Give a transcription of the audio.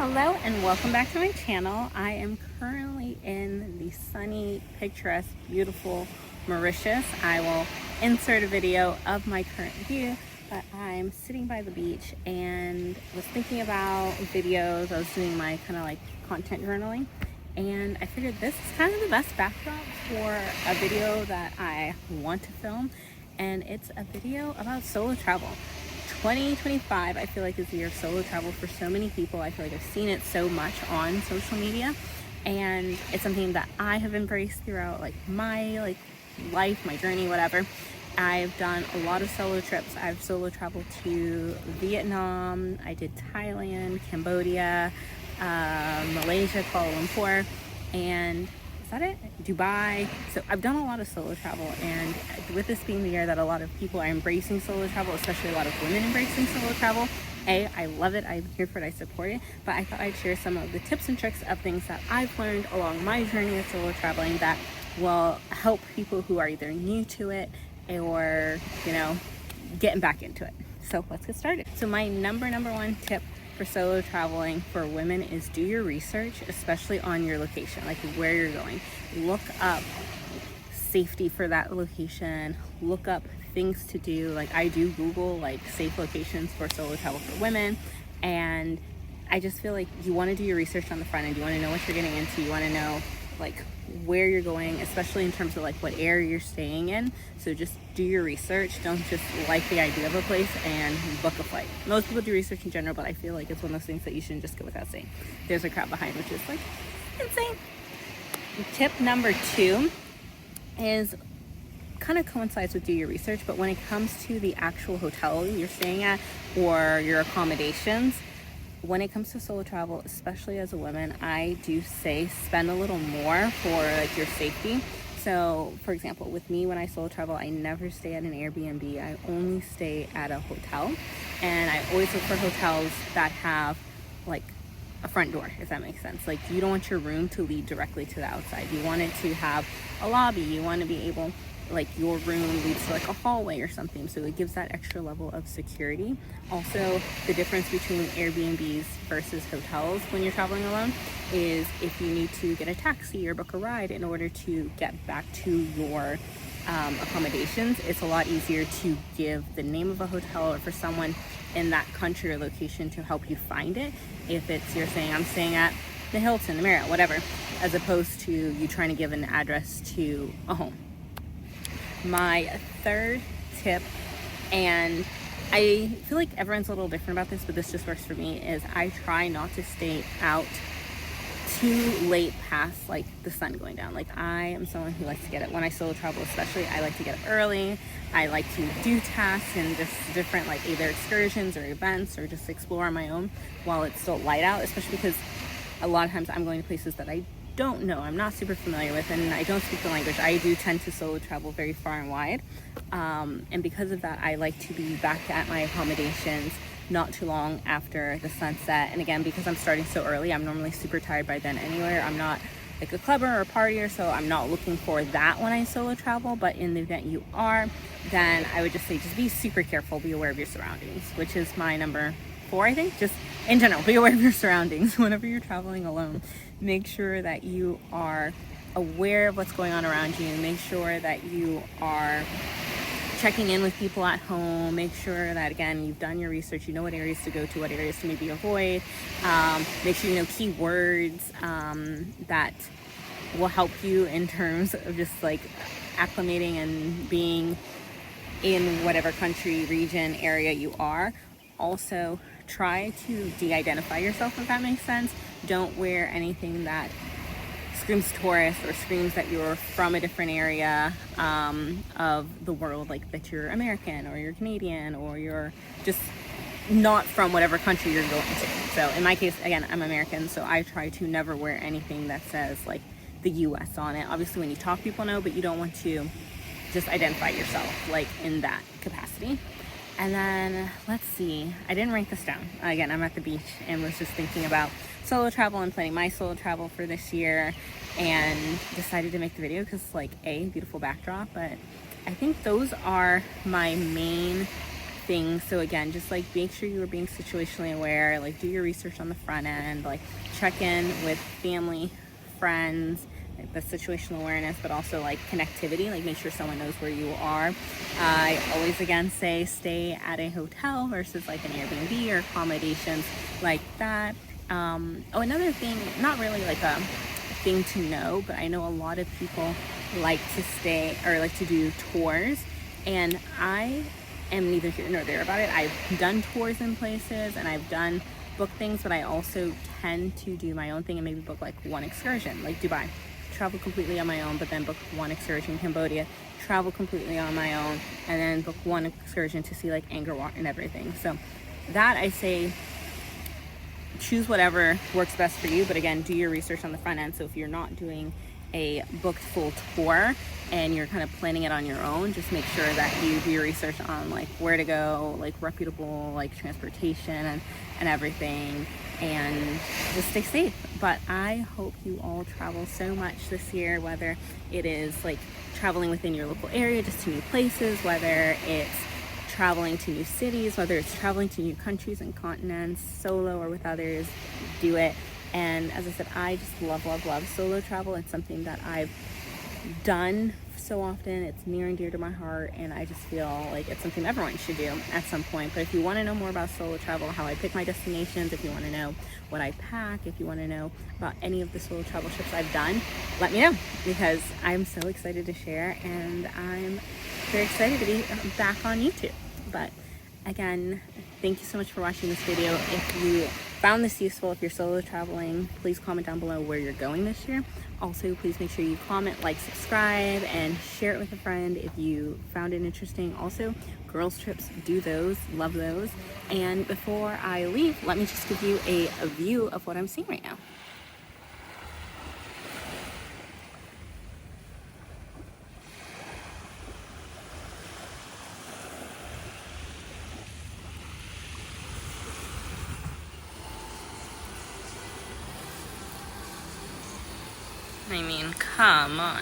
Hello and welcome back to my channel. I am currently in the sunny, picturesque, beautiful Mauritius. I will insert a video of my current view, but I'm sitting by the beach and was thinking about videos. I was doing my kind of like content journaling, and I figured this is kind of the best backdrop for a video that I want to film, and it's a video about solo travel. 2025 I feel like is the year of solo travel for so many people. I feel like I've seen it so much on social media, and it's something that I have embraced throughout my life, my journey, whatever. I've done a lot of solo trips. I've solo traveled to Vietnam, I did Thailand, Cambodia, Malaysia, Kuala Lumpur, and is that it? Dubai. So I've done a lot of solo travel, and with this being the year that a lot of people are embracing solo travel, especially a lot of women embracing solo travel, I love it, I'm here for it, I support it, but I thought I'd share some of the tips and tricks of things that I've learned along my journey of solo traveling that will help people who are either new to it or, getting back into it. So let's get started. So my number one tip for solo traveling for women is do your research, especially on your location, like where you're going. Look up safety for that location, look up things to do. Like I do Google like safe locations for solo travel for women, and I just feel like you want to do your research on the front end. You want to know what you're getting into. You want to know like where you're going, especially in terms of like what area you're staying in. So just do your research. Don't just like the idea of a place and book a flight. Most people do research in general, but I feel like it's one of those things that you shouldn't just go without saying. There's a crowd behind, which is like insane. Tip number 2 is kind of coincides with do your research, but when it comes to the actual hotel you're staying at or your accommodations, when it comes to solo travel, especially as a woman, I do say spend a little more for like your safety. So for example, with me, when I solo travel, I never stay at an Airbnb. I only stay at a hotel, and I always look for hotels that have like a front door, if that makes sense. Like you don't want your room to lead directly to the outside. You want it to have a lobby. You want to be able, like your room leads to like a hallway or something, so it gives that extra level of security. Also, the difference between Airbnbs versus hotels when you're traveling alone is if you need to get a taxi or book a ride in order to get back to your accommodations, it's a lot easier to give the name of a hotel or for someone in that country or location to help you find it. If it's you're saying I'm staying at the Hilton, the Marriott, whatever, as opposed to you trying to give an address to a home. My third tip, and I feel like everyone's a little different about this, but this just works for me, is I try not to stay out too late past like the sun going down. Like I am someone who likes to get up, when I solo travel especially, I like to get up early. I like to do tasks and just different like either excursions or events or just explore on my own while it's still light out, especially because a lot of times I'm going to places that I don't know, I'm not super familiar with, and I don't speak the language. I do tend to solo travel very far and wide, and because of that, I like to be back at my accommodations not too long after the sunset. And again, because I'm starting so early, I'm normally super tired by then anyway. I'm not like a clubber or a partier, so I'm not looking for that when I solo travel. But in the event you are, then I would just say just be super careful, be aware of your surroundings, which is my number 4, I think. Just in general, be aware of your surroundings whenever you're traveling alone. Make sure that you are aware of what's going on around you. Make sure that you are checking in with people at home. Make sure that, again, you've done your research. You know what areas to go to, what areas to maybe avoid. Make sure you know keywords that will help you in terms of just like acclimating and being in whatever country, region, area you are. Also, try to de-identify yourself, if that makes sense. Don't wear anything that screams tourist or screams that you're from a different area of the world, like that you're American or you're Canadian or you're just not from whatever country you're going to. So in my case, again, I'm American, so I try to never wear anything that says like the US on it. Obviously when you talk, people know, but you don't want to just identify yourself like in that capacity. And then let's see, I didn't write this down. Again, I'm at the beach and was just thinking about solo travel and planning my solo travel for this year, and decided to make the video because like beautiful backdrop. But I think those are my main things. So again, just like make sure you are being situationally aware, like do your research on the front end, like check in with family, friends, like the situational awareness, but also like connectivity, like make sure someone knows where you are. I always again say stay at a hotel versus like an Airbnb or accommodations like that. Another thing, not really like a thing to know, but I know a lot of people like to stay or like to do tours, and I am neither here nor there about it. I've done tours in places and I've done book things, but I also tend to do my own thing and maybe book like one excursion, like Dubai, travel completely on my own, but then book one excursion. Cambodia, travel completely on my own, and then book one excursion to see like Angkor Wat and everything. So that I say, choose whatever works best for you, but again, do your research on the front end. So if you're not doing a booked full tour and you're kind of planning it on your own, just make sure that you do your research on like where to go, like reputable like transportation and everything, and just stay safe. But I hope you all travel so much this year, whether it is like traveling within your local area just to new places, whether it's traveling to new cities, whether it's traveling to new countries and continents, solo or with others, do it. And as I said, I just love solo travel. It's something that I've done so often. It's near and dear to my heart, and I just feel like it's something everyone should do at some point. But if you want to know more about solo travel, how I pick my destinations, if you want to know what I pack, if you want to know about any of the solo travel trips I've done, let me know, because I'm so excited to share, and I'm very excited to be back on YouTube. But again, thank you so much for watching this video. If you found this useful, if you're solo traveling, please comment down below where you're going this year. Also, please make sure you comment, like, subscribe, and share it with a friend if you found it interesting. Also, girls trips, do those, love those. And before I leave, let me just give you a view of what I'm seeing right now. I mean, come on.